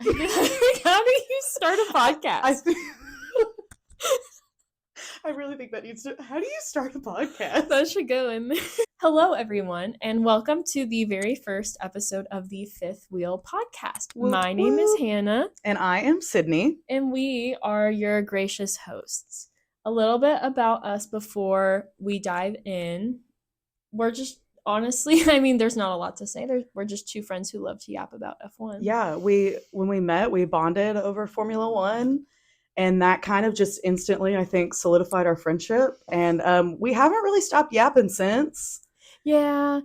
How do you start a podcast? I really think that needs to. How do you start a podcast? That should go in there. Hello, everyone, and welcome to the very first episode of the Fifth Wheel Podcast. My name is Hannah. And I am Sydney. And we are your gracious hosts. A little bit about us before we dive in. We're just, honestly, I mean, there's not a lot to say. We're just two friends who love to yap about F1. Yeah, when we met, we bonded over Formula One. And that kind of just instantly, I think, solidified our friendship. And we haven't really stopped yapping since. Yeah,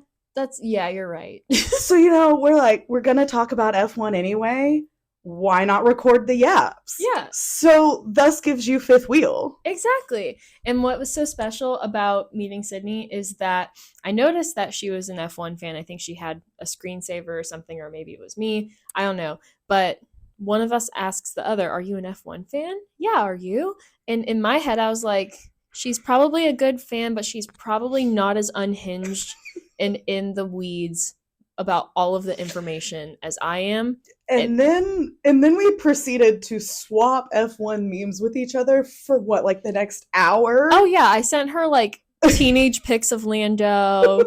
you're right. So, we're going to talk about F1 anyway. Why not record the yaps? Yeah. So, thus gives you Fifth Wheel. Exactly. And what was so special about meeting Sydney is that I noticed that she was an F1 fan. I think she had a screensaver or something, or maybe it was me. I don't know. But one of us asks the other, are you an F1 fan? Yeah, are you? And in my head, I was like, she's probably a good fan, but she's probably not as unhinged and in the weeds about all of the information as I am. And then we proceeded to swap F1 memes with each other for what, like the next hour? Oh yeah, I sent her like teenage pics of Lando.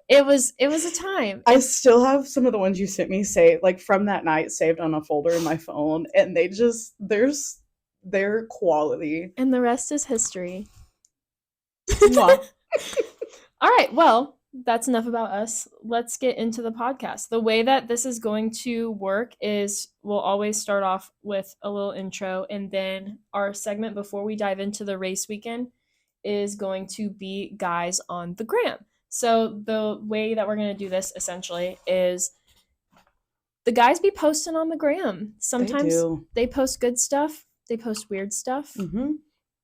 It was a time. I still have some of the ones you sent me from that night saved on a folder in my phone, and their quality. And the rest is history. All right, well, that's enough about us. Let's get into the podcast. The way that this is going to work is we'll always start off with a little intro, and then our segment before we dive into the race weekend is going to be guys on the gram. So the way that we're going to do this essentially is the guys be posting on the gram. Sometimes they post good stuff, they post weird stuff,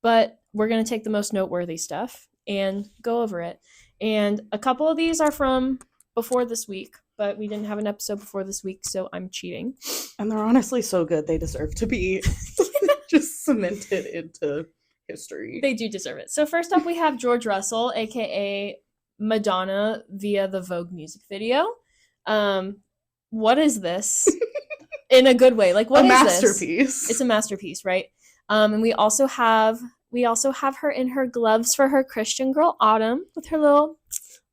but we're going to take the most noteworthy stuff and go over it. And a couple of these are from before this week, but we didn't have an episode before this week, so I'm cheating. And they're honestly so good, they deserve to be just cemented into history. They do deserve it. So first up, we have George Russell, aka Madonna, via the Vogue music video. What is this? In a good way. Like, what is masterpiece. This? It's a masterpiece, right? And we also have her in her gloves for her Christian girl Autumn with her little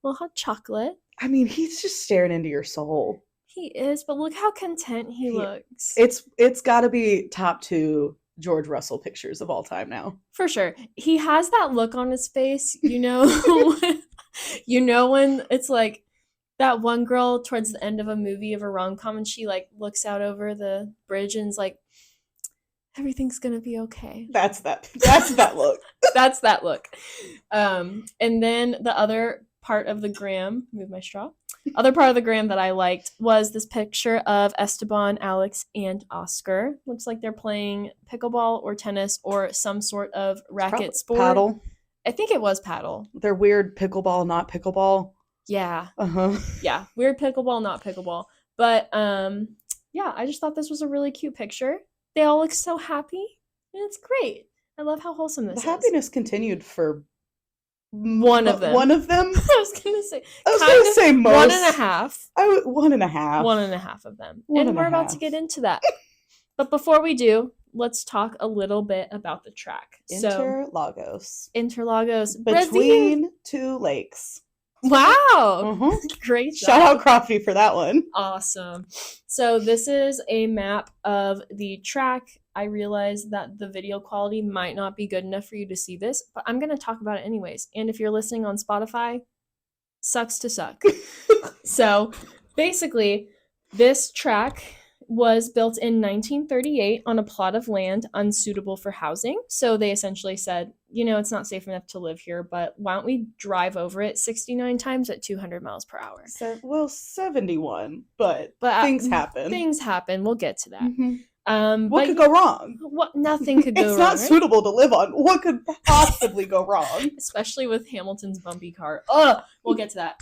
hot chocolate. I mean, he's just staring into your soul. He is, but look how content he looks. It's got to be top 2 George Russell pictures of all time now. For sure. He has that look on his face, when it's like that one girl towards the end of a movie of a rom-com and she like looks out over the bridge and's like, everything's gonna be okay. That's that look. That's that look. And then the other part of the gram, move my straw. Other part of the gram that I liked was this picture of Esteban, Alex, and Oscar. Looks like they're playing pickleball or tennis or some sort of racket sport. Paddle. I think it was paddle. They're weird pickleball, not pickleball. Yeah. Uh-huh. Yeah, weird pickleball, not pickleball. But yeah, I just thought this was a really cute picture. They all look so happy, and it's great. I love how wholesome this is. The happiness continued for one of them. One of them? I was going to say most. 1.5. 1.5. 1.5 of them. And we're about to get into that. But before we do, let's talk a little bit about the track. Interlagos. Between 2 lakes. Wow. Great job. Shout out Crofty for that one. Awesome. So this is a map of the track. I realize that the video quality might not be good enough for you to see this, but I'm going to talk about it anyways. And if you're listening on Spotify, sucks to suck. So basically, this track was built in 1938 on a plot of land unsuitable for housing. So they essentially said, it's not safe enough to live here, but why don't we drive over it 69 times at 200 miles per hour? 71, but things happen. Things happen. We'll get to that. Mm-hmm. What could go wrong? Nothing could go wrong. It's not suitable to live on. What could possibly go wrong? Especially with Hamilton's bumpy car. We'll get to that.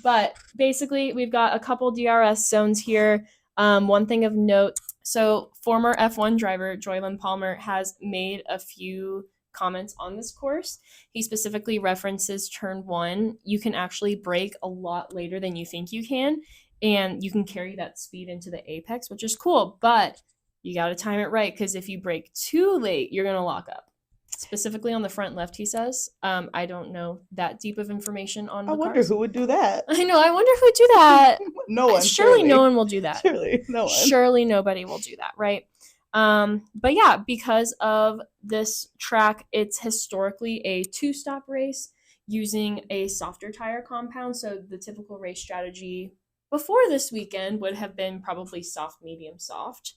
But basically, we've got a couple DRS zones here. One thing of note, so former F1 driver Joylan Palmer has made a few comments on this course. He specifically references turn 1. You can actually brake a lot later than you think you can, and you can carry that speed into the apex, which is cool, but You got to time it right, because if you brake too late, you're going to lock up. Specifically on the front left, he says. I don't know that deep of information on the I wonder cars. who would do that. I know. I wonder who would do that. No one. Surely no one will do that. Surely no one. Surely nobody will do that, right? But yeah, because of this track, it's historically a 2-stop race using a softer tire compound. So the typical race strategy before this weekend would have been probably soft, medium, soft.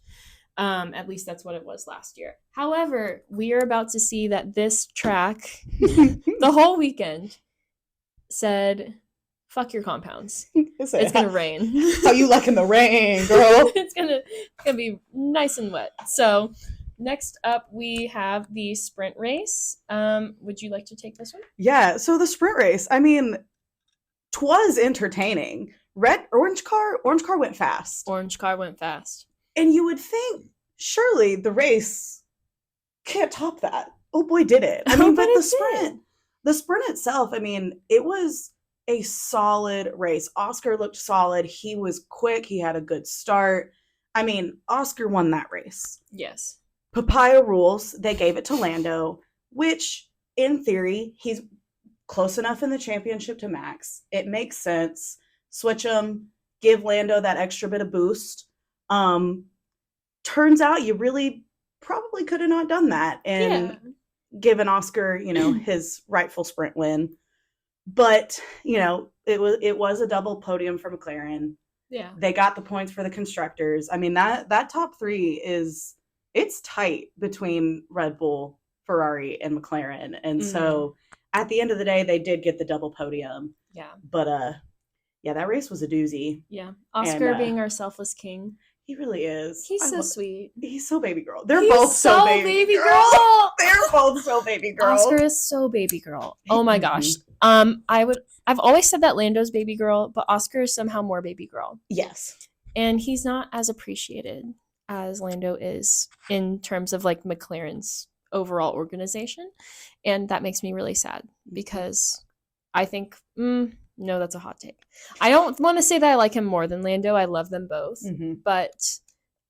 At least that's what it was last year. However, we are about to see that this track, the whole weekend, said, fuck your compounds. It's going to rain. How you liking the rain, girl? It's gonna be nice and wet. So next up, we have the sprint race. Would you like to take this one? Yeah, so the sprint race, I mean, 'twas entertaining. Orange car went fast. Orange car went fast. And you would think, surely the race can't top that. Oh boy, did it. I mean, but the sprint itself, I mean, it was a solid race. Oscar looked solid. He was quick. He had a good start. I mean, Oscar won that race. Yes. Papaya rules. They gave it to Lando, which in theory, he's close enough in the championship to Max. It makes sense. Switch him, give Lando that extra bit of boost. Turns out you really probably could have not done that and given Oscar, his rightful sprint win. But, it was a double podium for McLaren. Yeah. They got the points for the constructors. I mean, that top three it's tight between Red Bull, Ferrari, and McLaren. And so at the end of the day, they did get the double podium. Yeah. But, that race was a doozy. Yeah. Oscar being our selfless king. He really is. He's so sweet. He's so baby girl. They're both so baby girl. They're both so baby girl. Oscar is so baby girl. Oh my gosh. I've always said that Lando's baby girl, but Oscar is somehow more baby girl. Yes. And he's not as appreciated as Lando is in terms of like McLaren's overall organization. And that makes me really sad because I think no, that's a hot take. I don't want to say that I like him more than Lando. I love them both. But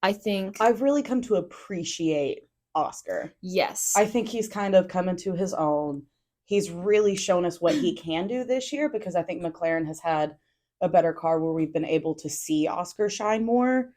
I think I've really come to appreciate Oscar. Yes. I think he's kind of come into his own. He's really shown us what he can do this year because I think McLaren has had a better car where we've been able to see Oscar shine more.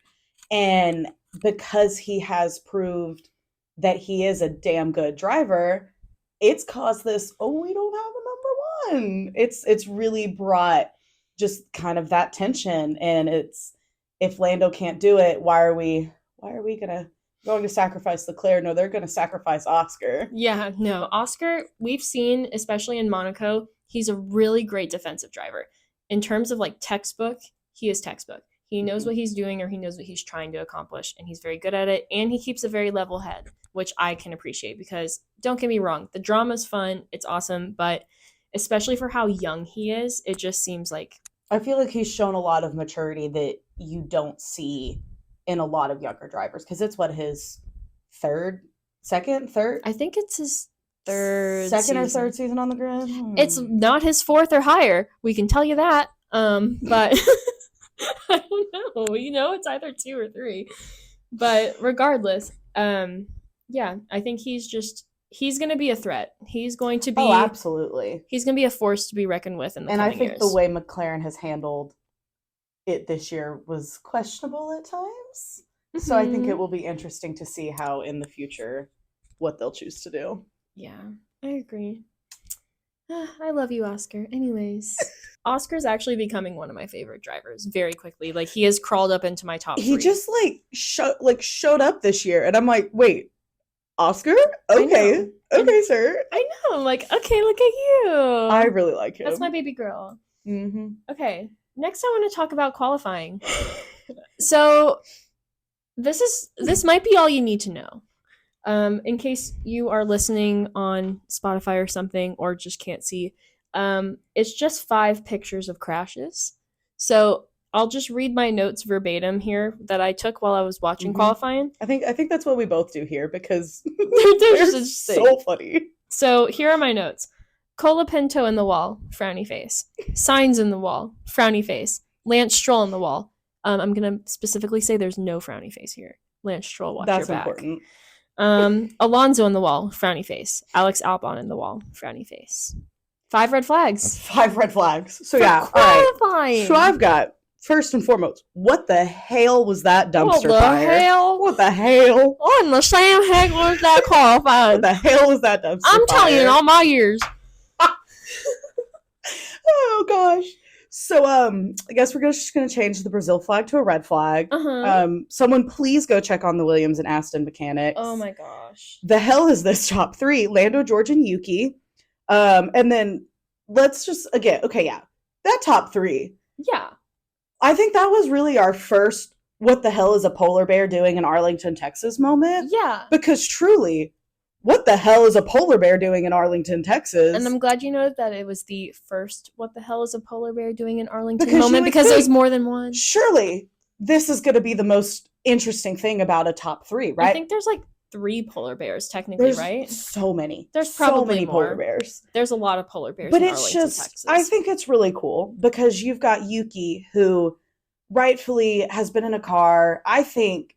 And because he has proved that he is a damn good driver, it's caused this, we don't have a number one. It's really brought just kind of that tension. And it's, if Lando can't do it, why are we going to sacrifice Leclerc? No, they're going to sacrifice Oscar. Yeah, no. Oscar, we've seen, especially in Monaco, he's a really great defensive driver. In terms of like textbook, he is textbook. He knows what he's doing or he knows what he's trying to accomplish, and he's very good at it. And he keeps a very level head, which I can appreciate because, don't get me wrong, the drama's fun. It's awesome. But especially for how young he is, it just seems like... I feel like he's shown a lot of maturity that you don't see in a lot of younger drivers because it's his third? I think it's his second season. Or third season on the grid. It's not his fourth or higher. We can tell you that. But I don't know. It's either 2 or 3. But regardless, yeah, I think he's going to be a threat. He's going to be... Oh, absolutely. He's going to be a force to be reckoned with in the coming years. And I think the way McLaren has handled it this year was questionable at times. So I think it will be interesting to see how in the future what they'll choose to do. Yeah, I agree. I love you, Oscar. Anyways, Oscar's actually becoming one of my favorite drivers very quickly. Like, he has crawled up into my top 3. He just showed up this year, and I'm like, wait, Oscar? Okay, sir. I know. I'm like, okay, look at you. I really like him. That's my baby girl. Okay, next I want to talk about qualifying. So this might be all you need to know. In case you are listening on Spotify or something, or just can't see, it's just 5 pictures of crashes. So I'll just read my notes verbatim here that I took while I was watching qualifying. I think that's what we both do here because they're so funny. So here are my notes. Colapinto in the wall, frowny face. Signs in the wall, frowny face. Lance Stroll in the wall. I'm going to specifically say there's no frowny face here. Lance Stroll, watch That's your back. important. Alonso in the wall, frowny face. Alex Albon in the wall, frowny face. 5 red flags. 5 red flags. So For yeah, qualifying. all right. So I've got, first and foremost, what the hell was that dumpster fire? Hell? What the hell? What in the same heck was that qualifying? What the hell was that dumpster fire? I'm telling you in all my years. Oh gosh. So I guess we're just gonna change the Brazil flag to a red flag. Someone please go check on the Williams and Aston mechanics. Oh my gosh. The hell is this top 3? Lando, George, and Yuki. And then let's just again, okay, yeah. That top 3. Yeah. I think that was really our first what the hell is a polar bear doing in Arlington, Texas moment. Yeah. Because truly, what the hell is a polar bear doing in Arlington, Texas? And I'm glad you noted that it was the first what the hell is a polar bear doing in Arlington Because moment, because there's more than one. Surely, this is going to be the most interesting thing about a top 3, right? I think there's like 3 polar bears technically, right? So many. There's probably so many more. polar bears. There's a lot of polar bears But in it's Arlington, just, Texas. I think it's really cool because you've got Yuki who rightfully has been in a car. I think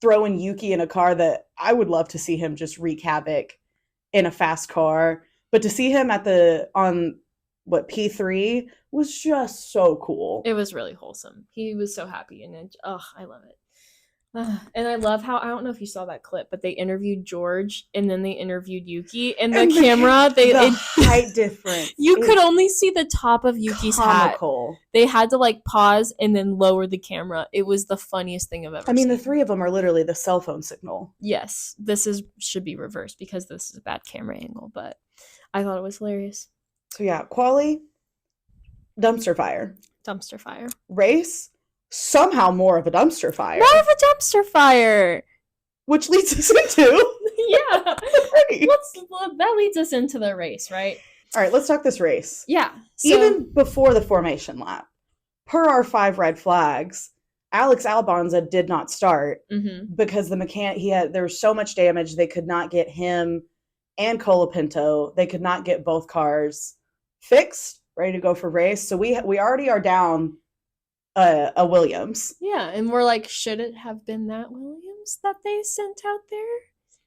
throwing Yuki in a car that I would love to see him just wreak havoc in a fast car, but to see him on P3 was just so cool. It was really wholesome. He was so happy, and I love it. And I love how, I don't know if you saw that clip, but they interviewed George and then they interviewed Yuki, and the camera, the height difference. You could only see the top of Yuki's comical. hat. They had to like pause and then lower the camera. It was the funniest thing I've ever seen. The 3 of them are literally the cell phone signal. Yes, should be reversed because this is a bad camera angle, but I thought it was hilarious. So yeah, quali, dumpster fire. Dumpster fire. Race, somehow more of a dumpster fire. More of a dumpster fire. Which leads us into... Yeah. That leads us into the race, right? All right, let's talk this race. Yeah. Even before the formation lap, per our 5 red flags, Alex Albonza did not start because the mechanic, there was so much damage, they could not get him and Colapinto, they could not get both cars fixed, ready to go for race. So we already are down a Williams. Yeah, and we're like, should it have been that Williams that they sent out there?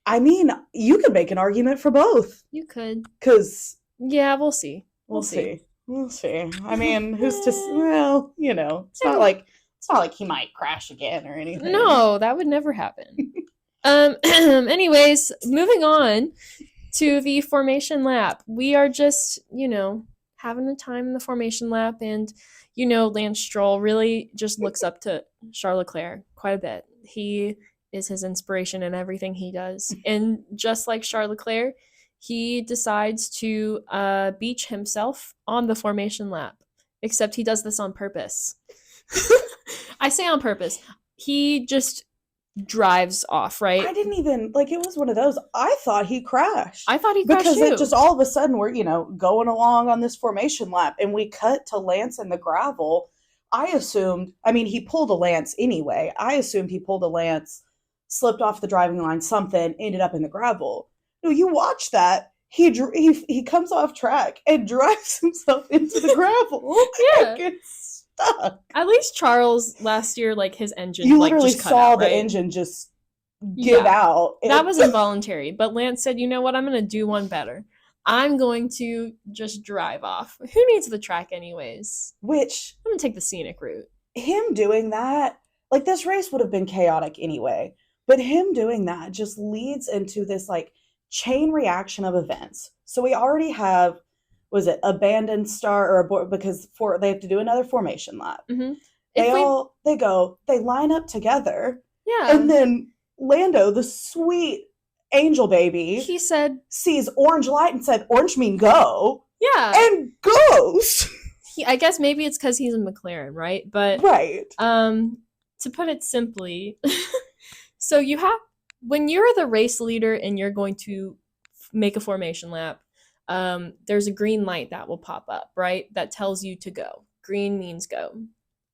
I mean, you could make an argument for both. You could. Because... Yeah, we'll see. We'll see. I mean, who's to... Well, it's not like he might crash again or anything. No, that would never happen. Anyways, moving on to the formation lap. We are just, having a time in the formation lap, and Lance Stroll really just looks up to Charles Leclerc quite a bit. He is his inspiration in everything he does. And just like Charles Leclerc, he decides to beach himself on the formation lap. Except he does this on purpose. I say on purpose. He just drives off, right? I didn't even, it was one of those. I thought he crashed. I thought he crashed because too. It just all of a sudden we're, going along on this formation lap, and we cut to Lance in the gravel. I assumed, he pulled a Lance anyway. I assumed he pulled a Lance, slipped off the driving line, something, ended up in the gravel. No, you watch that. He comes off track and drives himself into the gravel. Yeah. And gets stuck. At least Charles last year, his engine, you literally just cut saw out, the right? engine just give out. That was involuntary. But Lance said, you know what? I'm going to do one better. I'm going to just drive off. Who needs the track anyways? Which... I'm going to take the scenic route. Him doing that, this race would have been chaotic anyway. But him doing that just leads into this, chain reaction of events. So we already have, abandoned start or abort, because they have to do another formation lap. Mm-hmm. They line up together. Yeah. And then Lando, the sweet angel baby, he sees orange light and said, "Orange mean go." Yeah. And goes. I guess maybe it's because he's a McLaren, right? But right. To put it simply, so when you're the race leader and you're going to make a formation lap, there's a green light that will pop up, right? That tells you to go. Green means go.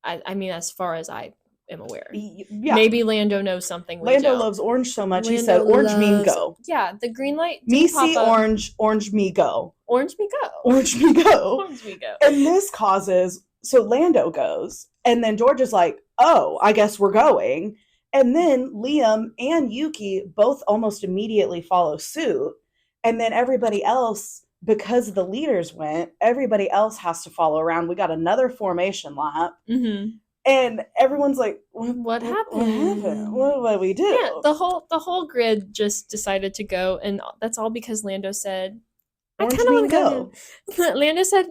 As far as I am aware. Yeah. Maybe Lando knows something. Lando loves orange so much, he said, "Orange mean go." Yeah, the green light. Me see orange, orange me go. Orange me go. Orange me go. Orange me go. And this causes, so Lando goes, and then George is like, "Oh, I guess we're going." And then Liam and Yuki both almost immediately follow suit. And then everybody else, because the leaders went, everybody else has to follow around. We got another formation lap. Mm-hmm. And everyone's like, what happened? What happened? What do we do? Yeah, the whole grid just decided to go, and that's all because Lando said, I kind of want to go now. Lando said,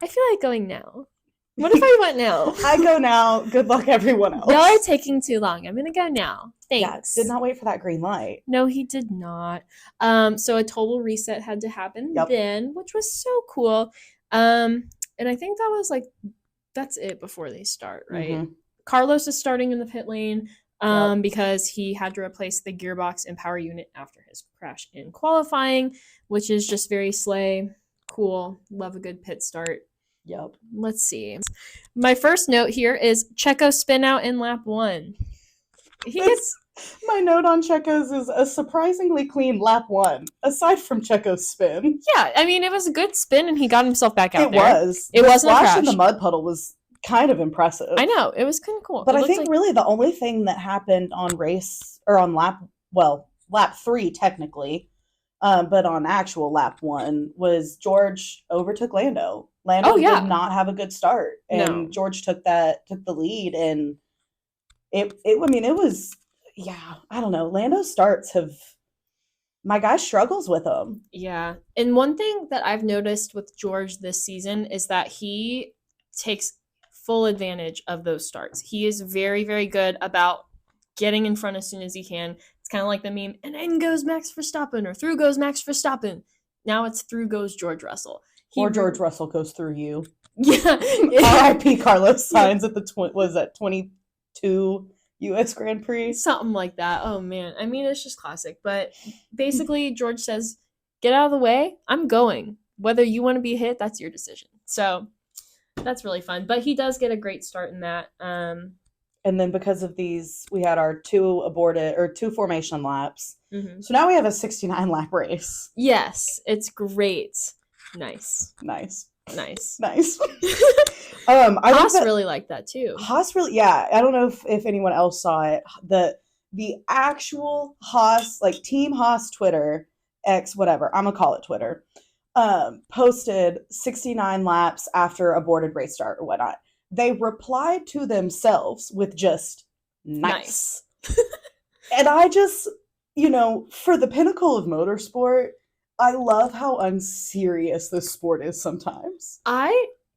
I feel like going now. What if I went now? I go now. Good luck, everyone else. Y'all are taking too long. I'm going to go now. Thanks. Yeah, did not wait for that green light. No, he did not. So a total reset had to happen then, which was so cool. And I think that was that's it before they start, right? Mm-hmm. Carlos is starting in the pit lane because he had to replace the gearbox and power unit after his crash in qualifying, which is just very slay. Cool. Love a good pit start. Yep. Let's see. My first note here is Checo spin out in lap 1. My note on Checo's is a surprisingly clean lap 1, aside from Checo's spin. Yeah, I mean, it was a good spin, and he got himself back out there. It wasn't a crash. The splash in the mud puddle was kind of impressive. I know. It was kind of cool. But I think really the only thing that happened on lap 3 technically, but on actual lap 1 was George overtook Lando. Lando did not have a good start, and George took the lead, and it was, I don't know. Lando's starts my guy struggles with them. Yeah. And one thing that I've noticed with George this season is that he takes full advantage of those starts. He is very, very good about getting in front as soon as he can. It's kind of like the meme, and in goes Max Verstappen, or through goes Max Verstappen. Now it's through goes George Russell. Or George Russell goes through you. Yeah. R.I.P. Carlos Sainz at the 22 U.S. Grand Prix. Something like that. Oh, man. I mean, it's just classic. But basically, George says, get out of the way. I'm going. Whether you want to be hit, that's your decision. So that's really fun. But he does get a great start in that. And then because of these, we had our 2 formation laps. Mm-hmm. So now we have a 69-lap race. Yes. It's great. Nice. Haas really liked that too. Haas really, I don't know if anyone else saw it. The actual Haas, Team Haas Twitter, X, whatever, I'm gonna call it Twitter, posted 69 laps after aborted race start or whatnot. They replied to themselves with just nice. And I just, for the pinnacle of motorsport, I love how unserious this sport is sometimes.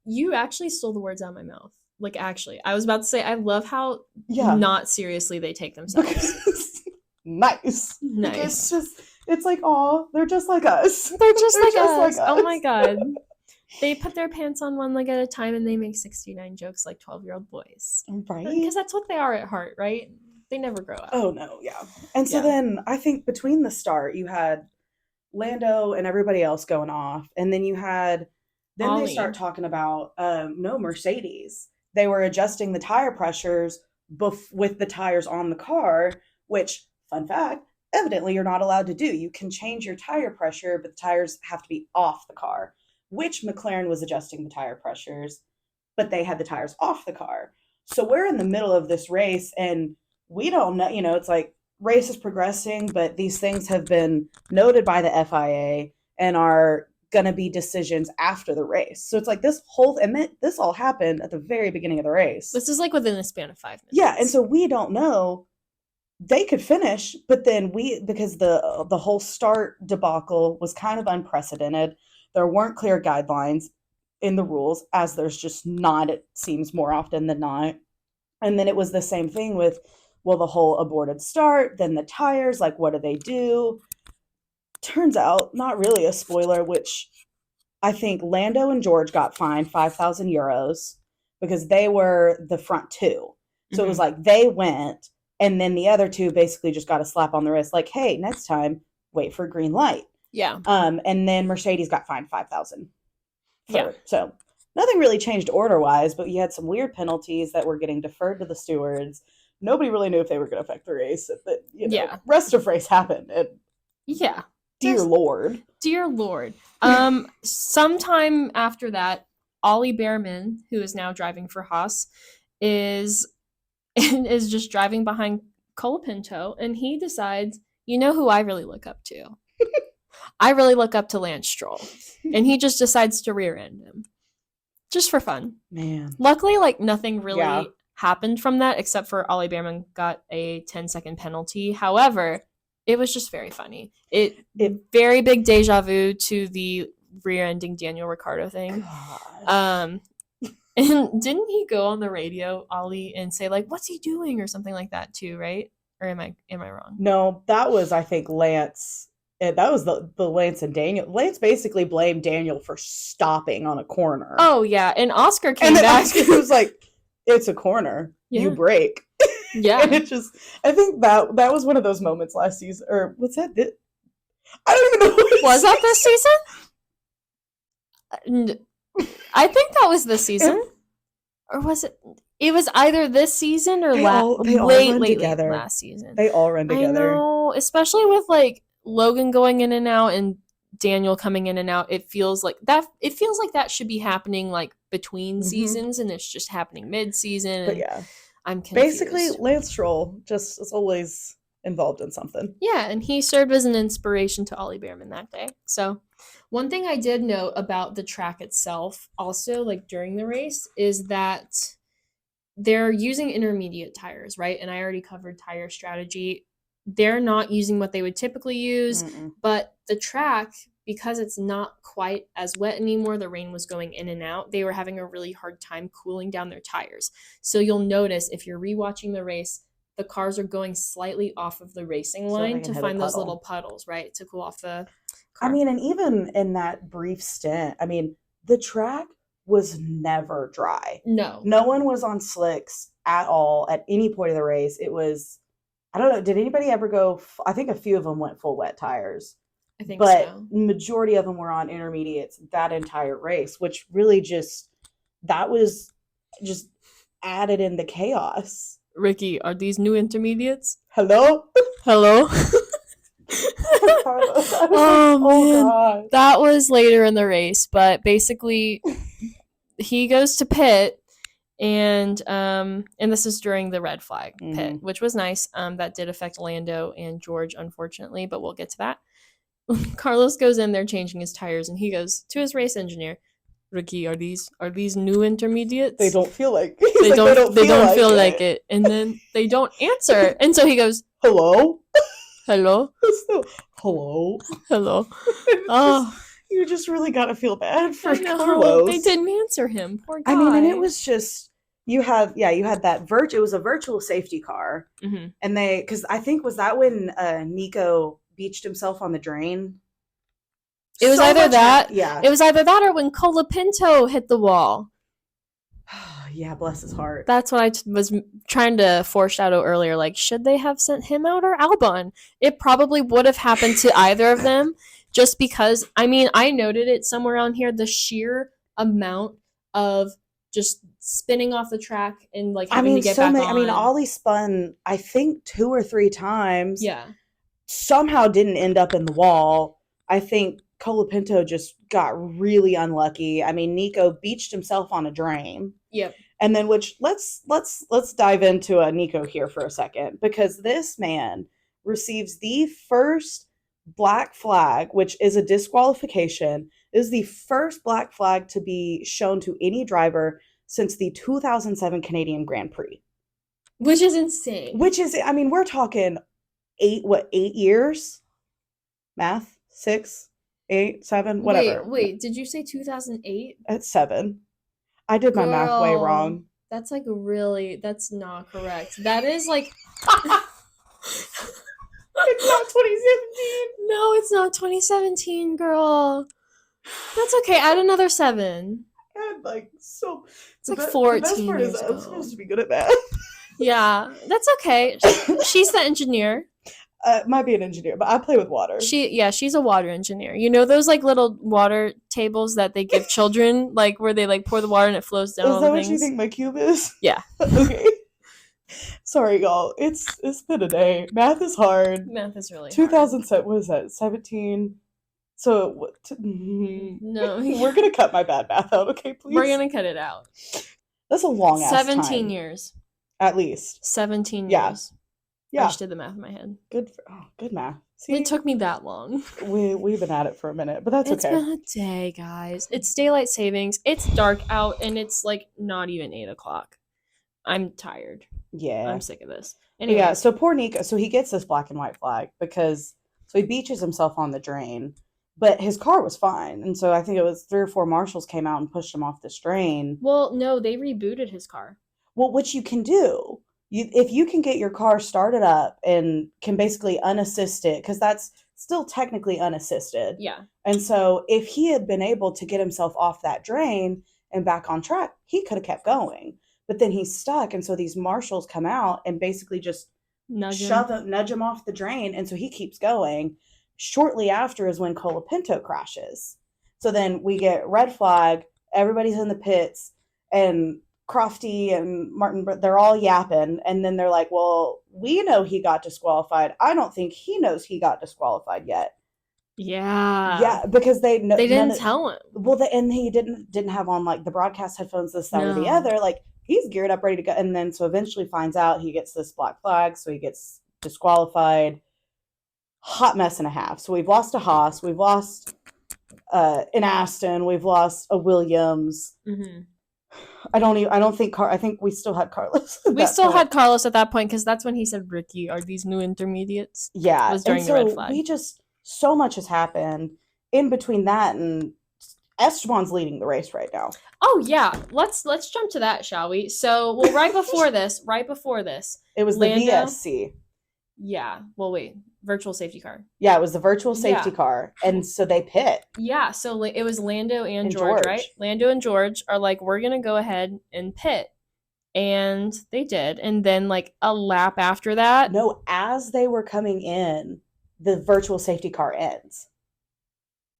You actually stole the words out of my mouth. Actually. I was about to say, I love how not seriously they take themselves. Nice. It's like, aw, they're just like us. They're just like us. Oh my God. They put their pants on one leg at a time, and they make 69 jokes like 12-year-old boys. Right? Because that's what they are at heart, right? They never grow up. Oh, no, yeah. And so then, I think between the start, you had Lando and everybody else going off, and then they start talking about Mercedes. They were adjusting the tire pressures with the tires on the car, which, fun fact, evidently you're not allowed to do. You can change your tire pressure, but the tires have to be off the car, which McLaren was adjusting the tire pressures, but they had the tires off the car. So we're in the middle of this race, and we don't know, it's like race is progressing, but these things have been noted by the FIA and are going to be decisions after the race. So it's like this all happened at the very beginning of the race. This is within the span of 5 minutes. Yeah, and so we don't know. They could finish, but then because the whole start debacle was kind of unprecedented. There weren't clear guidelines in the rules, as there's just not, it seems, more often than not. And then it was the same thing with, the whole aborted start, then the tires, what do they do? Turns out, not really a spoiler, which I think Lando and George got fined 5,000 euros because they were the front 2. So It was they went, and then the other 2 basically just got a slap on the wrist, hey, next time, wait for green light. Yeah. And then Mercedes got fined 5,000. Yeah. So nothing really changed order-wise, but you had some weird penalties that were getting deferred to the stewards. Nobody really knew if they were going to affect the race. Rest of race happened. And Dear Lord. Sometime after that, Ollie Behrman, who is now driving for Haas, is and is just driving behind Colapinto, and he decides, you know who I really look up to? I really look up to Lance Stroll. And he just decides to rear end him. Just for fun. Man. Luckily, like, nothing really happened from that, except for Ollie Behrman got a 10-second penalty. However, it was just very funny. It very big deja vu to the rear-ending Daniel Ricciardo thing. God. And didn't he go on the radio, Ollie, and say, like, what's he doing or something like that too, right? Or am I wrong? No, that was, I think, Lance. That was the Lance and Daniel. Lance basically blamed Daniel for stopping on a corner. Oh, yeah. And Oscar came back. Oscar was like, it's a corner. Yeah. You brake. Yeah. And it just, I think that was one of those moments last season. Or what's that? I don't even know. Was that this season? I think that was this season. Or was it? It was either this season or late last season. They all run together. I know, especially with like Logan going in and out and Daniel coming in and out. It feels like that should be happening like between seasons, and it's just happening mid-season. But yeah, I'm confused. Basically, Lance Stroll just is always involved in something. Yeah, and he served as an inspiration to Ollie Behrman that day. So one thing I did note about the track itself also, like during the race, is that they're using intermediate tires, right? And I already covered tire strategy. They're not using what they would typically use, but the track, because it's not quite as wet anymore, the rain was going in and out, they were having a really hard time cooling down their tires. So you'll notice if you're rewatching the race, the cars are going slightly off of the racing line to find those little puddles, right? To cool off the car. I mean, and even in that brief stint, I mean, the track was never dry. No one was on slicks at all at any point of the race. It was, I don't know, did anybody ever go, I think a few of them went full wet tires. I think but so. Majority of them were on intermediates that entire race, which really that was just added in the chaos. Ricky, are these new intermediates? Hello? Oh man, God. That was later in the race, but basically he goes to pit, and this is during the red flag pit, which was nice. That did affect Lando and George, unfortunately, but we'll get to that. Carlos goes in there changing his tires, and he goes to his race engineer, Ricky, are these new intermediates? They don't feel like they don't feel like it. And then they don't answer, and so he goes, hello. Hello. You just really gotta feel bad for Carlos. They didn't answer him. Poor guy. I mean, and it was just you had that it was a virtual safety car, and because I think was that when Nico beached himself on the drain. It was either that or when Colapinto hit the wall. Yeah, bless his heart. That's what I was trying to foreshadow earlier. Like, should they have sent him out or Albon? It probably would have happened to either of them, just because, I mean, I noted it somewhere on here, the sheer amount of just spinning off the track and, like, having to get back on. I mean, Ollie spun, I think, 2 or 3 times. Yeah. Somehow didn't end up in the wall. I think Colapinto just got really unlucky. I mean, Nico beached himself on a drain. Yep. And then let's dive into Nico here for a second, because this man receives the first black flag, which is a disqualification. It is the first black flag to be shown to any driver since the 2007 Canadian Grand Prix. Which is insane. I mean, we're talking 8 years? Math? 6? 8, 7, whatever. Wait, did you say 2008? At 7. I did my math way wrong. That's like that's not correct. That is like It's not 2017. No, it's not 2017, girl. That's okay. Add another 7. And it's like 14 the best part years is ago. I'm supposed to be good at math. Yeah, that's okay. She's the engineer. Might be an engineer, but I play with water. She's a water engineer. You know those like little water tables that they give children, like where they like pour the water and it flows down. Is that what you think my cube is? Yeah. Okay. Sorry, y'all. It's been a day. Math is hard. Math is really 2007. What is that? 17. So what? No, we're gonna cut my bad math out. Okay, please. We're gonna cut it out. That's a long ass 17 time. years. At least. 17 Yeah. years. Yeah. I just did the math in my head. Good math. See, It took me that long. we've been at it for a minute, but that's It's okay. been a day, guys. It's daylight savings. It's dark out, and it's like not even 8 o'clock. I'm tired. Yeah. I'm sick of this. Anyway. Yeah, Anyways. so poor Nico, so he gets this black and white flag because, so he beaches himself on the drain, but his car was fine. And so I think it was 3 or 4 marshals came out and pushed him off this drain. Well, no, they rebooted his car. Well, what you can do, if you can get your car started up and can basically unassist it, because that's still technically unassisted. Yeah. And so if he had been able to get himself off that drain and back on track, he could have kept going. But then he's stuck, and so these marshals come out and basically just nudge him off the drain, and so he keeps going. Shortly after is when Colapinto crashes. So then we get red flag, everybody's in the pits, and Crofty and Martin, they're all yapping, and then they're like, well, we know he got disqualified. I don't think he knows he got disqualified yet. Yeah, because they didn't tell him. Well, and he didn't have on like the broadcast headphones, this, that, or the other. Like, he's geared up, ready to go, and then so eventually finds out he gets this black flag, so he gets disqualified. Hot mess and a half. So we've lost a Haas, we've lost an Aston, we've lost a Williams. Mm-hmm. I think we still had Carlos. We still had Carlos at that point, because that's when he said, Ricky, are these new intermediates? Yeah. It was during the red flag. So much has happened in between that, and Esteban's leading the race right now. Oh yeah, let's jump to that, shall we? So, well, right before this, it was Lando, the VSC. Yeah. Well, wait, virtual safety car. Yeah, it was the virtual safety car, and so they pit. Yeah, so it was Lando and George, right? Lando and George are like, we're gonna go ahead and pit, and they did, and then like a lap after that. No, as they were coming in, the virtual safety car ends.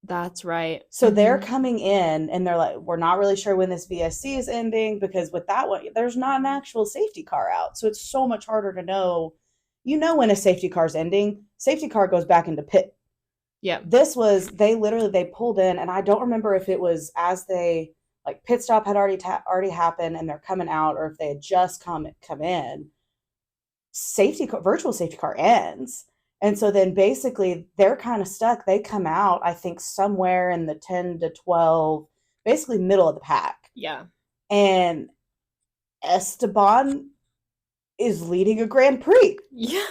That's right. So they're coming in and they're like, we're not really sure when this VSC is ending, because with that one, there's not an actual safety car out. So it's so much harder to know. You know when a safety car's ending, safety car goes back into pit. Yeah. This was, they pulled in, and I don't remember if it was as they, like, pit stop had already happened and they're coming out, or if they had just come in. Virtual safety car ends. And so then basically they're kind of stuck. They come out, I think, somewhere in the 10 to 12, basically middle of the pack. Yeah. And Esteban is leading a Grand Prix. Yeah.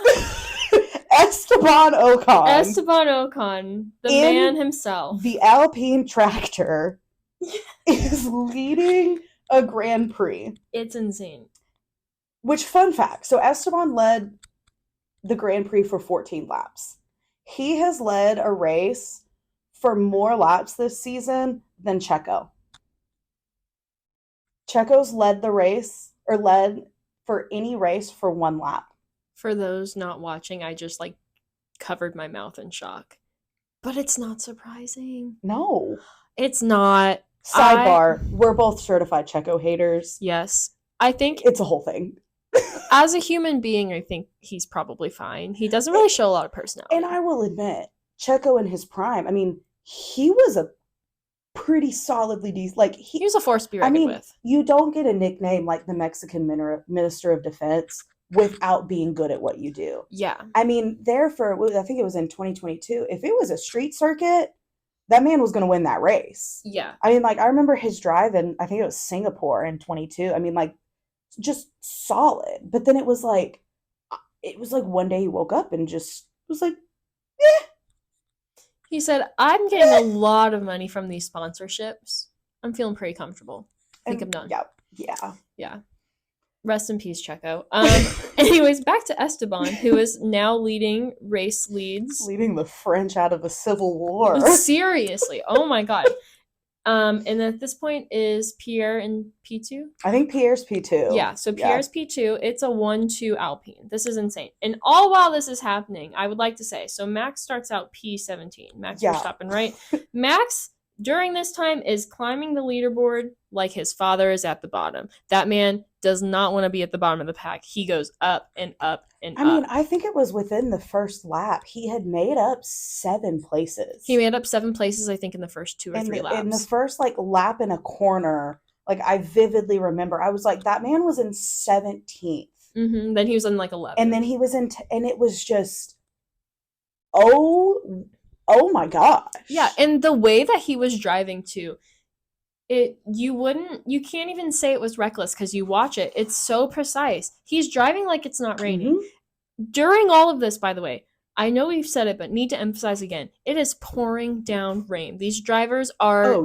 Esteban Ocon, the man himself. The Alpine tractor is leading a Grand Prix. It's insane. Which, fun fact, so Esteban led the Grand Prix for 14 laps. He has led a race for more laps this season than Checo. Checo's led for any race for 1 lap. For those not watching, I just like covered my mouth in shock. But it's not surprising. No. It's not. Sidebar, we're both certified Checo haters. Yes. I think it's a whole thing. As a human being, I think he's probably fine. He doesn't really show a lot of personality. And I will admit, Checo in his prime, I mean, he was a pretty solidly decent, like, he was a force to be reckoned with. You don't get a nickname like the Mexican Minister of Defense without being good at what you do. Yeah. I mean, I think it was in 2022, if it was a street circuit, that man was going to win that race. Yeah. I mean, like, I remember his drive in, I think it was Singapore in 22. I mean, like, just solid. But then it was like one day he woke up and just was like, eh. He said, I'm getting a lot of money from these sponsorships. I'm feeling pretty comfortable. I think I'm done. Yeah. Rest in peace, Checo. Anyways, back to Esteban, who is now leading race leads. Leading the French out of a civil war. Seriously. Oh my God. And at this point is Pierre in P2? I think Pierre's P2. Yeah, so Pierre's P2. It's a 1-2 Alpine. This is insane. And all while this is happening, I would like to say, so Max starts out P17. Max Verstappen, right? Max, during this time, is climbing the leaderboard like his father is at the bottom. That man does not want to be at the bottom of the pack. He goes up and up and up. I mean, I think it was within the first lap. He had made up 7 places. He made up 7 places, I think, in the first 2 or 3 laps. In the first, like, lap in a corner, like, I vividly remember, I was like, that man was in 17th. Then he was in like 11th. And then he was and it was just, oh my gosh. Yeah, and the way that he was driving too, you can't even say it was reckless because you watch it. It's so precise. He's driving like it's not raining. During all of this, by the way, I know we've said it, but need to emphasize again, it is pouring down rain. These drivers are,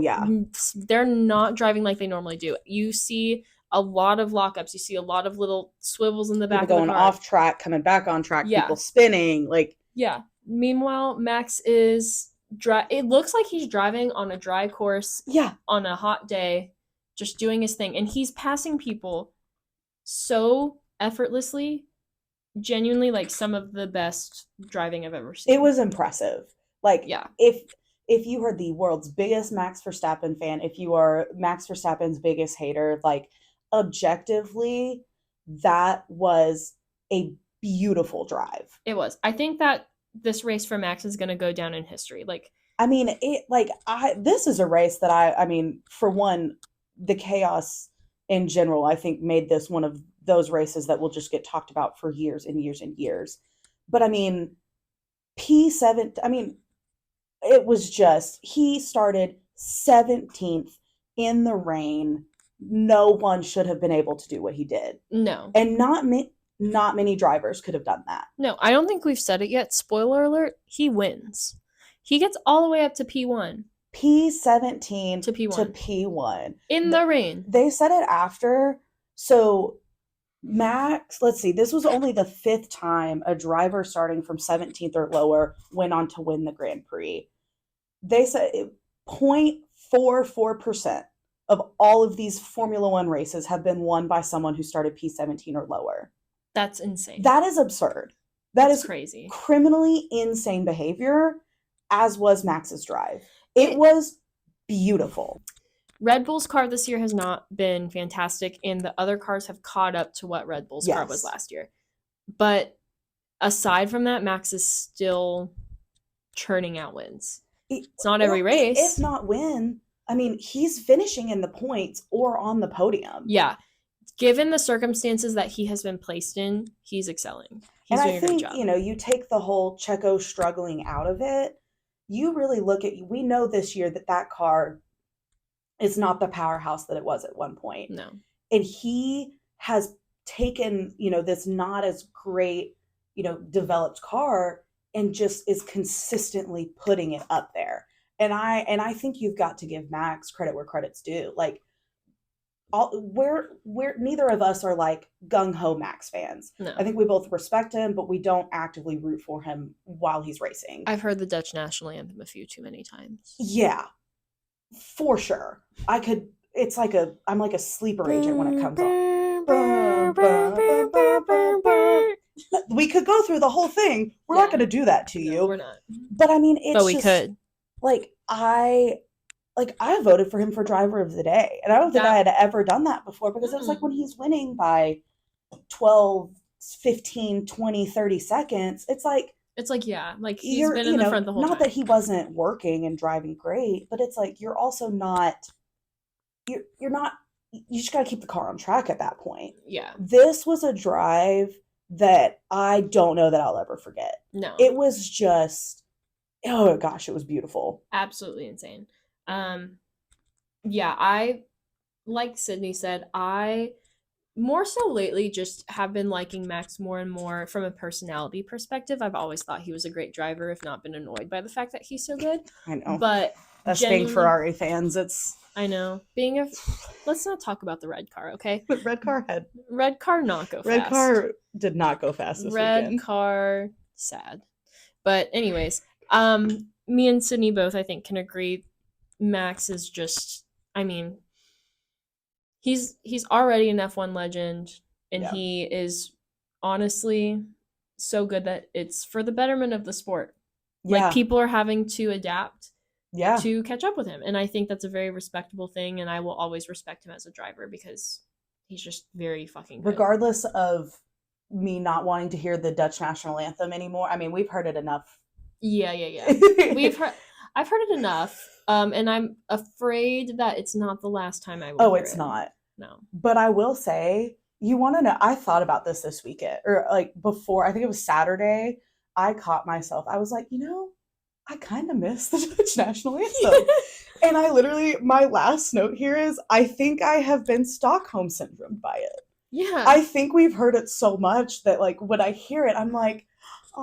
they're not driving like they normally do. You see a lot of lockups. You see a lot of little swivels in the back of the car. People going off track, coming back on track, people spinning. Yeah. Meanwhile, Max is, it looks like he's driving on a dry course on a hot day, just doing his thing. And he's passing people so effortlessly. Genuinely, like, some of the best driving I've ever seen. It was impressive. If you are the world's biggest Max Verstappen fan, if you are Max Verstappen's biggest hater, objectively, that was a beautiful drive. It was. I think that this race for Max is going to go down in history. This is a race that for one, the chaos in general, I think made this one of those races that will just get talked about for years and years and years. But P7, it was just, he started 17th in the rain. No one should have been able to do what he did. No. And not many drivers could have done that. No, I don't think we've said it yet. Spoiler alert, he wins. He gets all the way up to P1. P17 to P1. In the rain. They said it after. So Max, let's see, this was only the 5th time a driver starting from 17th or lower went on to win the Grand Prix. They said 0.44% of all of these Formula One races have been won by someone who started P17 or lower. That's insane. That is absurd. That's crazy. Criminally insane behavior, as was Max's drive. It was beautiful. Red Bull's car this year has not been fantastic, and the other cars have caught up to what Red Bull's car was last year. But aside from that, Max is still churning out wins. It's not every race. If not win, he's finishing in the points or on the podium. Yeah. Given the circumstances that he has been placed in, he's excelling. He's doing a great job. You take the whole Checo struggling out of it, you really look at, we know this year that car is not the powerhouse that it was at one point. No. And he has taken, this not as great, developed car and just is consistently putting it up there. And I think you've got to give Max credit where credit's due. We're neither of us are gung-ho Max fans. No. I think we both respect him, but we don't actively root for him while he's racing. I've heard the Dutch national anthem a few too many times. Yeah. For sure. It's I'm like a sleeper agent when it comes on. We could go through the whole thing. We're not going to do that to you. We're not. But it's we could. I voted for him for driver of the day. And I don't think I had ever done that before, because it was when he's winning by 12, 15, 20, 30 seconds. It's he's been in the front the whole time. Not that he wasn't working and driving great, but it's you're also not, you're not, you just got to keep the car on track at that point. Yeah. This was a drive that I don't know that I'll ever forget. No. It was just, oh gosh, it was beautiful. Absolutely insane. I, like Sydney said, I more so lately just have been liking Max more and more from a personality perspective. I've always thought he was a great driver, if not been annoyed by the fact that he's so good. I know. But us being Ferrari fans, I know. Let's not talk about the red car, okay? But red car not go fast. Red car did not go fast this weekend. Red car, sad. But anyways, me and Sydney both, I think, can agree Max is just, he's already an F1 legend, and he is honestly so good that it's for the betterment of the sport. People are having to adapt to catch up with him, and I think that's a very respectable thing, and I will always respect him as a driver because he's just very fucking good. Regardless of me not wanting to hear the Dutch national anthem anymore, we've heard it enough. Yeah. I've heard it enough, and I'm afraid that it's not the last time I will hear it. It's not. No. But I will say, you want to know, I thought about this weekend, or like before, I think it was Saturday, I caught myself. I was like, I kind of miss the Dutch national anthem. And I literally, my last note here is, I think I have been Stockholm syndromed by it. Yeah. I think we've heard it so much that, like, when I hear it, I'm like,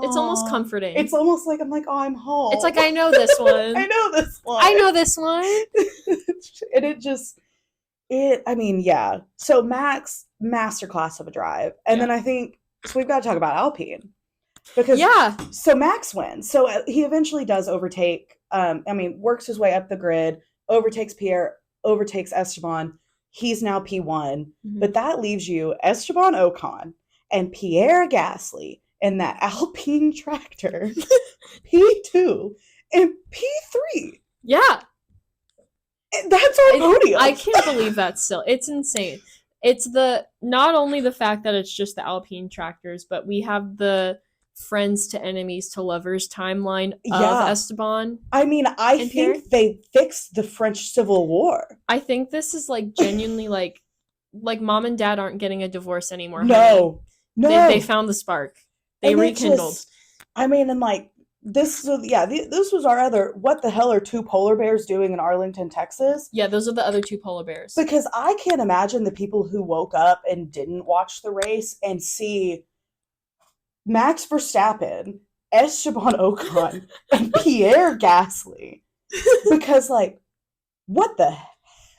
it's almost comforting. It's almost like I'm like, oh, I'm home. It's like, I know this one. I know this one. I know this one. And I mean, yeah. So Max, masterclass of a drive. And then I think, so we've got to talk about Alpine. Because, so Max wins. So he eventually does overtake, works his way up the grid, overtakes Pierre, overtakes Esteban. He's now P1. Mm-hmm. But that leaves you Esteban Ocon and Pierre Gasly in that Alpine tractor, P2 and P3. Yeah. That's our podium. I can't believe that still. It's insane. It's not only the fact that it's just the Alpine tractors, but we have the friends to enemies to lovers timeline of Esteban. I mean, I think they fixed the French Civil War. I think this is like genuinely like mom and dad aren't getting a divorce anymore. No. They found the spark. They rekindled. And like, this was our other, what the hell are two polar bears doing in Arlington, Texas? Yeah, those are the other two polar bears. Because I can't imagine the people who woke up and didn't watch the race and see Max Verstappen, Esteban Ocon, and Pierre Gasly. Because, like, what the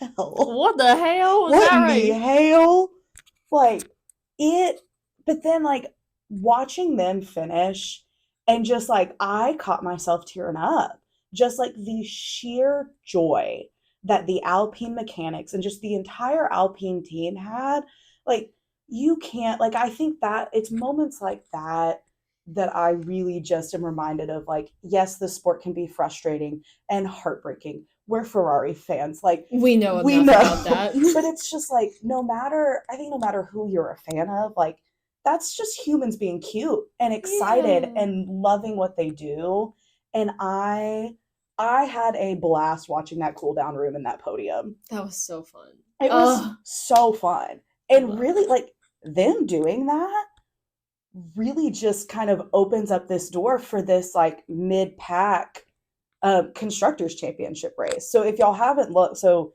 hell? What the hell? What in the hell? Like, but then, like, watching them finish, and just, like, I caught myself tearing up. Just, like, the sheer joy that the Alpine mechanics and just the entire Alpine team had. Like, you can't, like, I think that it's moments like that I really just am reminded of, like, yes, the sport can be frustrating and heartbreaking. We're Ferrari fans. Like, we know about that. But it's just, like, no matter who you're a fan of, like, that's just humans being cute and excited and loving what they do. And I had a blast watching that cool down room in that podium. That was so fun. It was so fun. And really, like, them doing that really just kind of opens up this door for this, like, mid-pack Constructors' Championship race. So if y'all haven't looked, so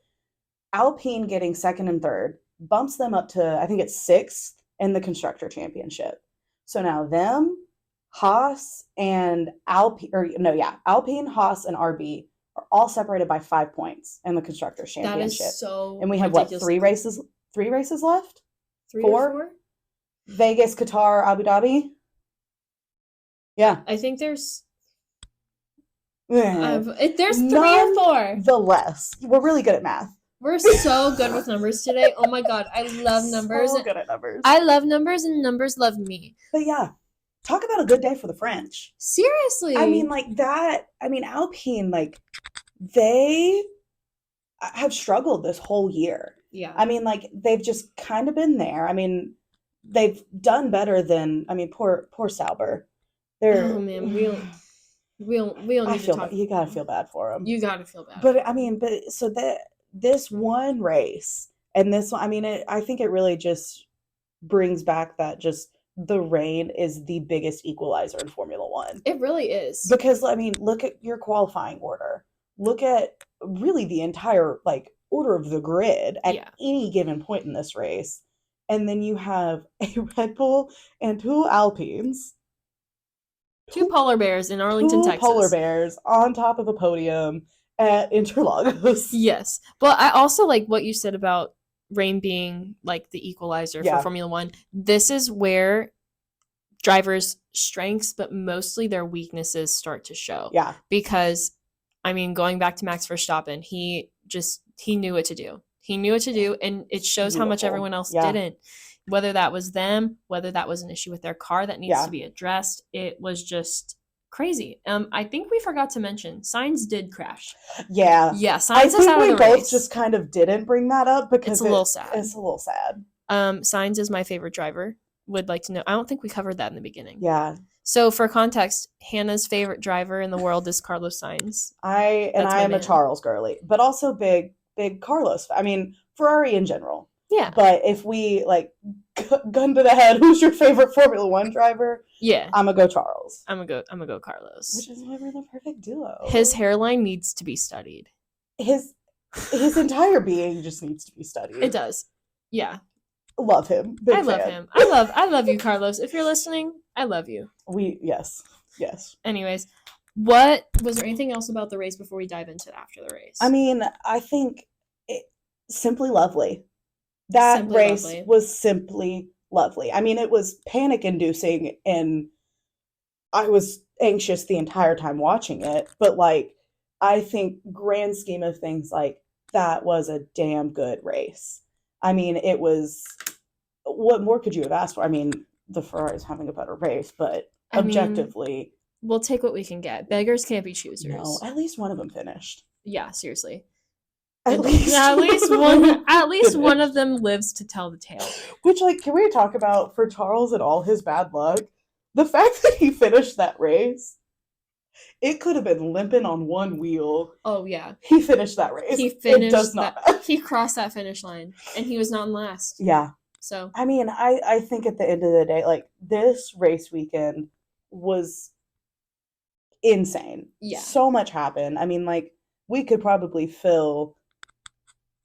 Alpine getting second and third bumps them up to, I think it's 6th in the Constructor Championship. So now them, Haas, and Alpine, Haas, and RB are all separated by 5 points in the Constructors Championship. That is so And we have what, three races left? 3 or 4? Vegas, Qatar, Abu Dhabi. Yeah. I think there's there's 3 or 4. The less. We're really good at math. We're so good with numbers today. Oh my god, I love numbers. So good at numbers. I love numbers and numbers love me. But yeah, talk about a good day for the French. Seriously. I mean, like that. I mean, Alpine, like, they have struggled this whole year. Yeah. I mean, like, they've just kind of been there. I mean, they've done better than, poor Sauber. Oh man, we don't need to talk. You gotta feel bad for them. You gotta feel bad. But so that this one race and this one, I think it really just brings back that just the rain is the biggest equalizer in Formula One. It really is. Because, look at your qualifying order. Look at really the entire, like, order of the grid at any given point in this race. And then you have a Red Bull and 2 Alpines. 2 polar bears in Arlington, Texas. 2 polar bears on top of a podium at Interlagos. Yes. But I also like what you said about rain being like the equalizer for Formula One. This is where drivers' strengths, but mostly their weaknesses start to show. Yeah. Because, going back to Max Verstappen, he knew what to do. He knew what to do, and it shows how much everyone else didn't. Whether that was them, whether that was an issue with their car that needs to be addressed, it was just crazy. I think we forgot to mention Sainz did crash. Yeah. Yeah, Sainz is out of the race. We both just kind of didn't bring that up because it's a little sad. It's a little sad. Sainz is my favorite driver. Would like to know. I don't think we covered that in the beginning. Yeah. So for context, Hannah's favorite driver in the world is Carlos Sainz. I am a Charles girly, but also big Carlos. Ferrari in general. Yeah. But if we, like, gun to the head, who's your favorite Formula One driver? Yeah. I'm going to go Charles. I'm gonna go Carlos. Which is why we're the perfect duo. His hairline needs to be studied. His entire being just needs to be studied. It does. Yeah. Love him. I love him. I love you, Carlos. If you're listening, I love you. Yes. Anyways, was there anything else about the race before we dive into after the race? I mean, I think simply lovely. That race was simply lovely. I mean, it was panic-inducing, and I was anxious the entire time watching it. But, like, I think grand scheme of things, like, that was a damn good race. I mean, it was... What more could you have asked for? I mean, the Ferrari's having a better race, but objectively... we'll take what we can get. Beggars can't be choosers. No, at least one of them finished. Yeah, seriously. At least one of them lives to tell the tale. Which, like, can we talk about, for Charles and all his bad luck, the fact that he finished that race, it could have been limping on one wheel. Oh, yeah. He finished that race. He crossed that finish line, and he was not in last. Yeah. So. I mean, I think at the end of the day, like, this race weekend was insane. Yeah. So much happened. I mean, like, we could probably fill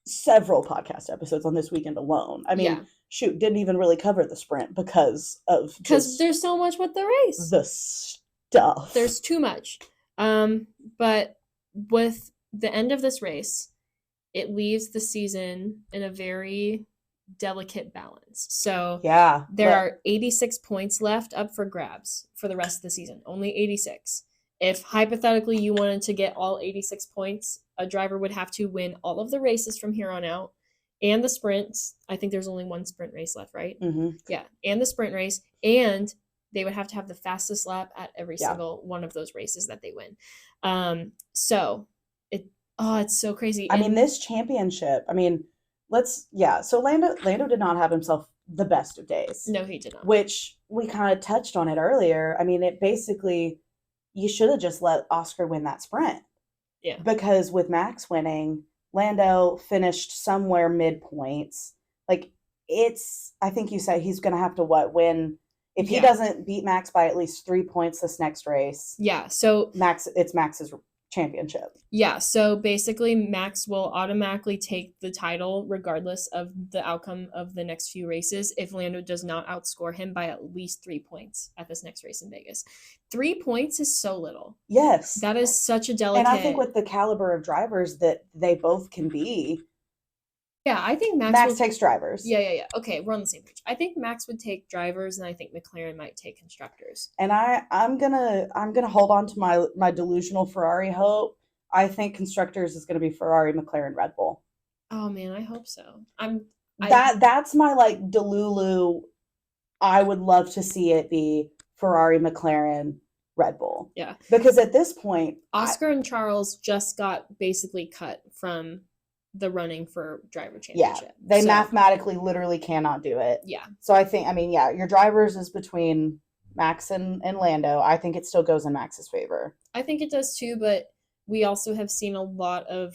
several podcast episodes on this weekend alone. I mean, shoot, didn't even really cover the sprint because there's so much with the race. The stuff. There's too much. But with the end of this race, it leaves the season in a very delicate balance. So there are 86 points left up for grabs for the rest of the season. Only 86. If hypothetically you wanted to get all 86 points, a driver would have to win all of the races from here on out and the sprints. I think there's only one sprint race left, right? Mm-hmm. Yeah, and the sprint race. And they would have to have the fastest lap at every single one of those races that they win. So it's so crazy. I mean, this championship, I mean, so Lando did not have himself the best of days. No, he did not. Which we kind of touched on it earlier. I mean, it basically... You should have just let Oscar win that sprint. Yeah. Because with Max winning, Lando finished somewhere mid-points. Like, I think you said he's going to have to win. If he doesn't beat Max by at least 3 points this next race. Yeah, so... It's Max's championship. Yeah, so basically Max will automatically take the title regardless of the outcome of the next few races if Lando does not outscore him by at least 3 points at this next race in Vegas. 3 points is so little. Yes. That is such a delicate... And I think with the caliber of drivers that they both can be... Yeah, I think Max takes drivers. Yeah. Okay, we're on the same page. I think Max would take drivers, and I think McLaren might take constructors. And I'm gonna hold on to my delusional Ferrari hope. I think constructors is gonna be Ferrari, McLaren, Red Bull. Oh man, I hope so. That's my, like, Delulu. I would love to see it be Ferrari, McLaren, Red Bull. Yeah, because at this point, Oscar and Charles just got basically cut from the running for driver championship. Yeah, they mathematically literally cannot do it. Yeah. So I think, I mean, your drivers is between Max and Lando. I think it still goes in Max's favor. I think it does too, but we also have seen a lot of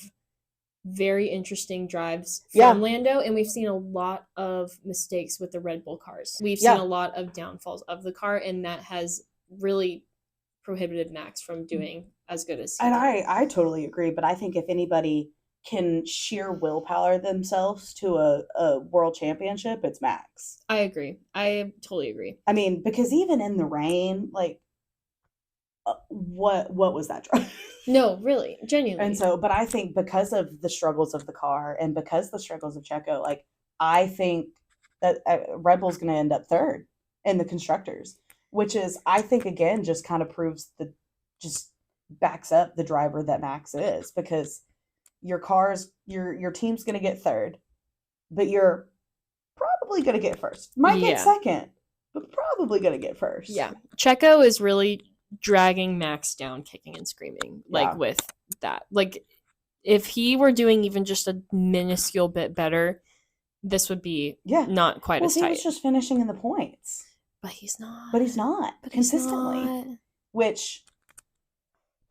very interesting drives from Lando, and we've seen a lot of mistakes with the Red Bull cars. We've seen a lot of downfalls of the car, and that has really prohibited Max from doing as good as he did. I totally agree, but I think if anybody can sheer willpower themselves to a world championship, it's Max. I agree. I totally agree. I mean, because even in the rain, like, what was that drive? No, really, genuinely. And so, but I think because of the struggles of the car and because the struggles of Checo, like, I think that Red Bull's going to end up third in the constructors, which is, I think, again, just kind of just backs up the driver that Max is, because your team's going to get third, but you're probably going to get first. Might get second, but probably going to get first. Yeah. Checo is really dragging Max down, kicking and screaming, like, with that. Like, if he were doing even just a minuscule bit better, this would be not quite as tight. He was just finishing in the points. But he's not. Consistently. Which...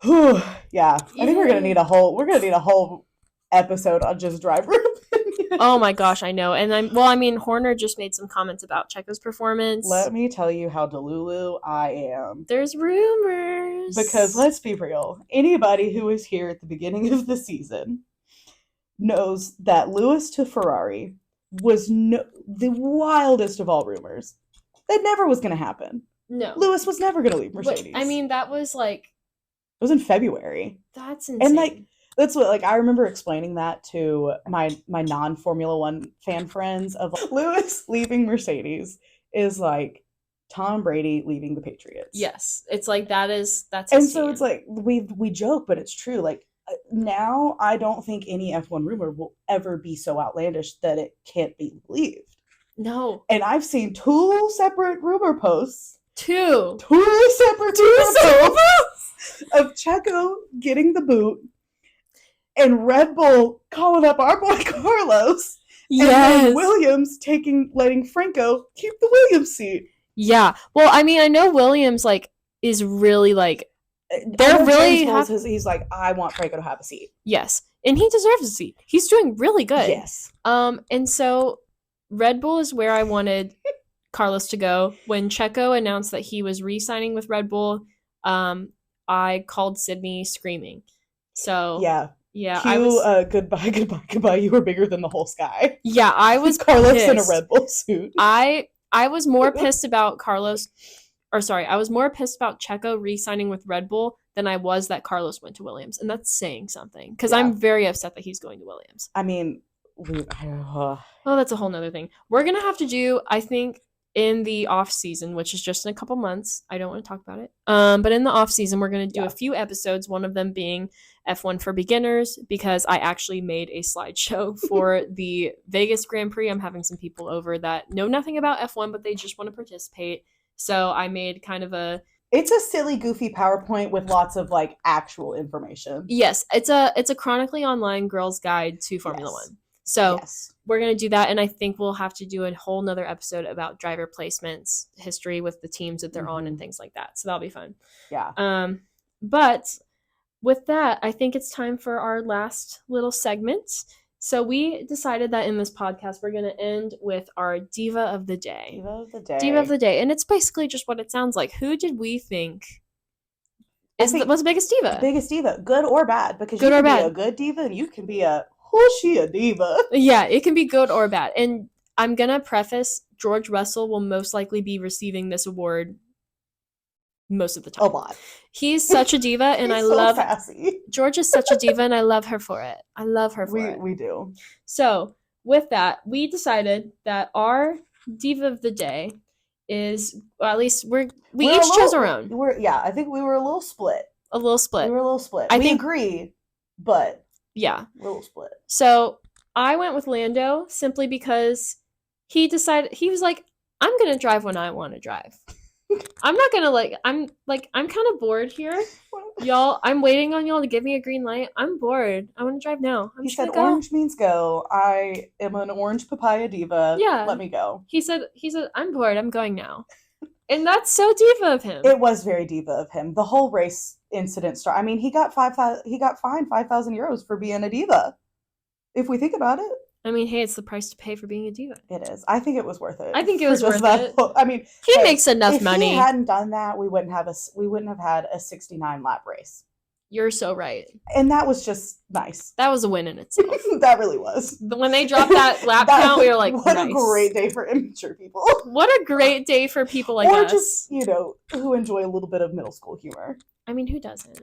I think we're gonna need a whole episode on just driver opinions. Oh my gosh, I know. And Horner just made some comments about Checo's performance. Let me tell you how delulu I am. There's rumors. Because let's be real, anybody who was here at the beginning of the season knows that Lewis to Ferrari was the wildest of all rumors. That never was going to happen. No. Lewis was never going to leave Mercedes. That was like... It was in February. That's insane. And like, that's what, like, I remember explaining that to my non-Formula One fan friends of like, Lewis leaving Mercedes is like Tom Brady leaving the Patriots. Yes. It's like that's and so it's like we joke, but it's true. Like now I don't think any F1 rumor will ever be so outlandish that it can't be believed. No. And I've seen two separate rumor posts. Two separate posts of Checo getting the boot and Red Bull calling up our boy Carlos. Yes. And then Williams letting Franco keep the Williams seat. Yeah. Well, I mean, I know Williams like is really like they're really he's like, I want Franco to have a seat. Yes. And he deserves a seat. He's doing really good. Yes. And so Red Bull is where I wanted Carlos to go. When Checo announced that he was re-signing with Red Bull, I called Sydney screaming. So yeah, I was goodbye. You were bigger than the whole sky. Yeah, I was Carlos pissed. in a Red Bull suit. I was more pissed about I was more pissed about Checo re-signing with Red Bull than I was that Carlos went to Williams, and that's saying something because I'm very upset that he's going to Williams. I mean, that's a whole nother thing. We're gonna have to do, I think, in the off season, which is just in a couple months. I don't want to talk about it. But in the off season, we're gonna do a few episodes. One of them being F1 for beginners, because I actually made a slideshow for the Vegas Grand Prix. I'm having some people over that know nothing about F1, but they just want to participate. So I made kind of it's a silly, goofy PowerPoint with lots of like actual information. Yes, it's a chronically online girl's guide to Formula One. So we're going to do that. And I think we'll have to do a whole nother episode about driver placements, history with the teams that they're on and things like that. So that'll be fun. Yeah. But with that, I think it's time for our last little segment. So we decided that in this podcast, we're going to end with our Diva of the Day. Diva of the Day. And it's basically just what it sounds like. Who did we think was the biggest diva? Biggest diva, good or bad. Because you can be a good diva and you can be a diva. Yeah, it can be good or bad. And I'm going to preface, George Russell will most likely be receiving this award most of the time. A lot. He's such a diva, and I love sassy. George is such a diva, and I love her for it. We do. So with that, we decided that our Diva of the Day is, well, at least we each chose our own. I think we were a little split. We were a little split. We agree, but yeah, a little split. So I went with Lando simply because he was like, I'm gonna drive when I want to drive. I'm not gonna I'm kind of bored here, y'all. I'm waiting on y'all to give me a green light. I'm bored. I want to drive now. He said orange means go. I am an orange papaya diva. Yeah, let me go. He said I'm bored. I'm going now. And that's so diva of him. It was very diva of him. The whole race incident started. I mean, he got fined €5,000 for being a diva. If we think about it. I mean, hey, it's the price to pay for being a diva. It is. I think it was worth it. I think it was worth it. I mean, he makes enough money. If he hadn't done that, we wouldn't have had a 69 lap race. You're so right. And that was just nice. That was a win in itself. That really was. When they dropped that lap count, we were like, what a great day for immature people. What a great day for people like us. Or just, who enjoy a little bit of middle school humor. I mean, who doesn't?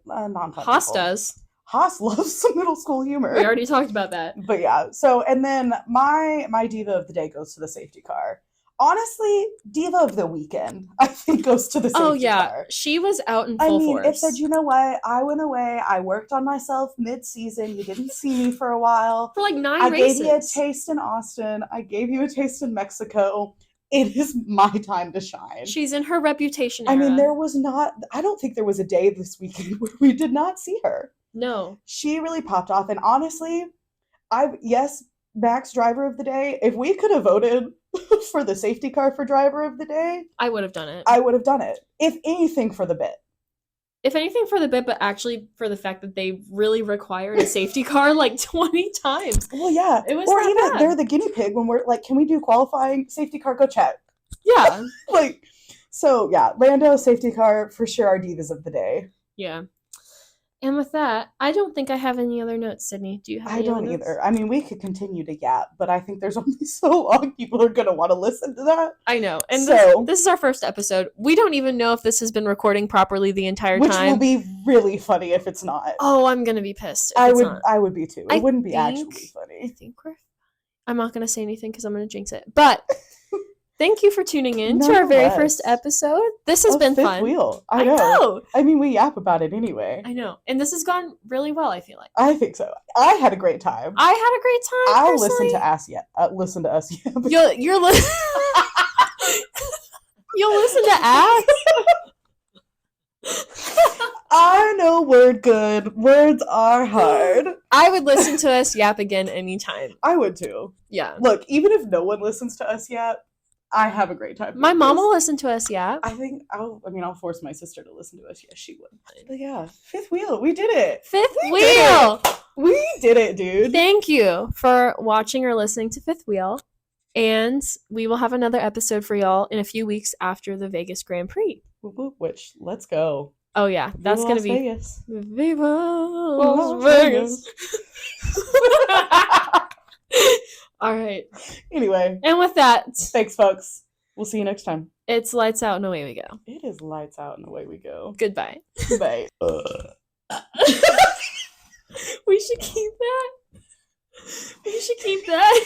Non-fun Haas people. does. Haas loves some middle school humor. We already talked about that. But yeah, so, and then my diva of the day goes to the safety car. Honestly, diva of the weekend, I think, goes to the safety car. Oh yeah, she was out in full force. It said, you know what, I went away, I worked on myself mid-season, you didn't see me for a while. For like 9 races. I gave you a taste in Austin, I gave you a taste in Mexico. It is my time to shine. She's in her reputation era. I mean, I don't think there was a day this weekend where we did not see her. No. She really popped off. And honestly, Max driver of the day. If we could have voted for the safety car for driver of the day, I would have done it. If anything, for the bit. if anything for the bit, but actually for the fact that they really required a safety car like 20 times. Well, yeah. It was or that even bad. they're the guinea pig when we're like, can we do qualifying? Safety car, go check. Yeah. Like, so yeah, Lando, safety car, for sure our divas of the day. Yeah. And with that, I don't think I have any other notes, Sydney. Do you have any other notes? I don't either. I mean, we could continue to yap, but I think there's only so long people are going to want to listen to that. I know. And So- this is our first episode. We don't even know if this has been recording properly the entire Which time. will be really funny if it's not. Oh, I'm going to be pissed if it's not. I would be too. It wouldn't be actually I funny. think I'm not going to say anything because I'm going to jinx it. But thank you for tuning in to our very first episode. This has been Fifth fun. Wheel. I know. I mean, we yap about it anyway. I know. And this has gone really well, I feel like. I think so. I had a great time. I had a great time. I'll personally. listen to us. You'll listen to us. I know word good. Words are hard. I would listen to us yap again anytime. I would too. Yeah. Look, even if no one listens to us yap, I have a great time. My mom will listen to us yap. I think I'll force my sister to listen to us. Yes, she would. But yeah, Fifth Wheel. We did it. Fifth Wheel. We did it, dude. Thank you for watching or listening to Fifth Wheel. And we will have another episode for y'all in a few weeks after the Vegas Grand Prix. Which, let's go. Oh, yeah. That's going to be Vegas. Viva Las Vegas. All right. Anyway. And with that. Thanks, folks. We'll see you next time. It's lights out and away we go. It is lights out and away we go. Goodbye. Bye. We should keep that. We should keep that.